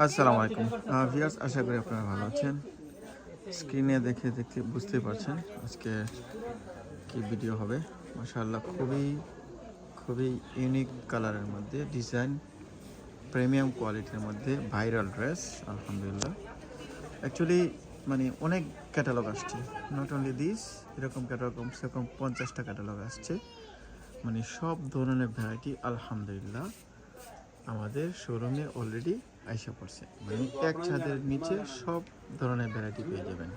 আসসালামু আলাইকুম ভিউয়ার্স, আশা করি আপনারা ভালো আছেন। স্ক্রিনে দেখে দেখতে বুঝতে পারছেন আজকে কি ভিডিও হবে। মাশাআল্লাহ, খুবই খুবই ইউনিক কালারের মধ্যে ডিজাইন, প্রিমিয়াম কোয়ালিটির মধ্যে ভাইরাল ড্রেস। আলহামদুলিল্লাহ, অ্যাকচুয়ালি মানে অনেক ক্যাটালগ আসছে, নট অনলি দিস, এরকম ক্যাটালগ কমসে কম 50টা ক্যাটালগ আসছে, মানে সব ধরনের ভ্যারাইটি আলহামদুলিল্লাহ আমাদের শোরুমে অলরেডি আইসা পড়ছে। মানে এক ছাদের নিচে সব ধরনের ভ্যারাইটি পেয়ে যাবেন।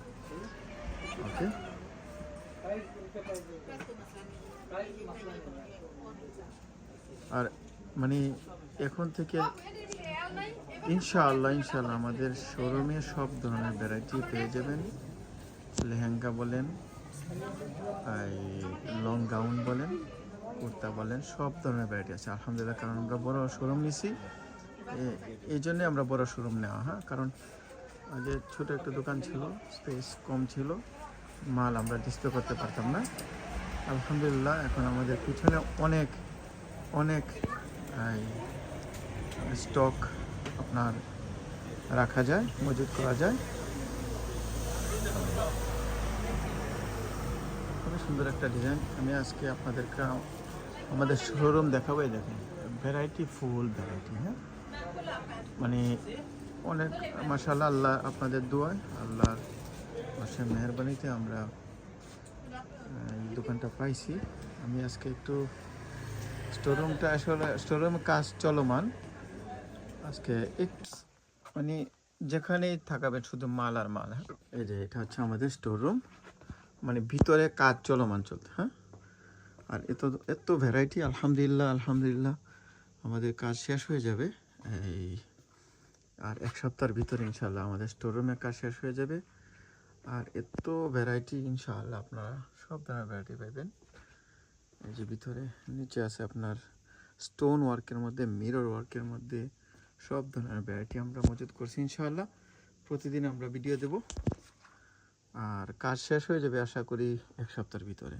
ওকে, আর মানে এখন থেকে ইনশাআল্লাহ আমাদের শোরুমে সব ধরনের ভ্যারাইটি পেয়ে যাবেন। লেহেঙ্গা বলেন, লং গাউন বলেন, কুর্তা বলেন, সব ধরনের ভ্যারাইটি আছে আলহামদুলিল্লাহ। কারণ আমরা বড় শোরুম নিছি, এই জন্যে আমরা বড় শোরুম নেওয়া। হ্যাঁ, কারণ আগে ছোট একটা দোকান ছিল, স্পেস কম ছিল, মাল আমরা ডিসপ্লে করতে পারতাম না। আলহামদুলিল্লাহ এখন আমাদের পিছনে অনেক অনেক স্টক আপনার রাখা যায়, মজুত করা যায়। খুবই সুন্দর একটা ডিজাইন। আমি আজকে আপনাদেরকে আমাদের শোরুম দেখাবো। দেখেন, ভ্যারাইটি ফুল ভ্যারাইটি। হ্যাঁ, মানে অনেক মাশাআল্লাহ, আল্লাহ আপনাদের দোয়ায়, আল্লাহর অসীম মেহেরবানিতে আমরা এই দোকানটা পাইছি। আমি আজকে একটু স্টোরুমটা, আসলে স্টোরুমে কাজ চলমান আজকে, মানে যেখানেই থাকাবেন শুধু মাল আর মাল। হ্যাঁ, এই যে এটা হচ্ছে আমাদের স্টোরুম, মানে ভিতরে কাজ চলমান চলতে। হ্যাঁ, আর এত ভ্যারাইটি আলহামদুলিল্লাহ আমাদের কাজ শেষ হয়ে যাবে এই আর এক সপ্তাহের ভিতরে ইনশাআল্লাহ আমাদের স্টোরুমে কাজ শেষ হয়ে যাবে। আর এত ভ্যারাইটি ইনশাআল্লাহ আপনারা সব ধরনের ভ্যারাইটি পাবেন। এই যে ভিতরে নিচে আছে আপনার স্টোন ওয়ার্কের মধ্যে, মিরর ওয়ার্কের মধ্যে সব ধরনের ভ্যারাইটি আমরা মজুত করছি ইনশাআল্লাহ। প্রতিদিন আমরা ভিডিও দেব, আর কাজ শেষ হয়ে যাবে আশা করি এক সপ্তাহের ভিতরে।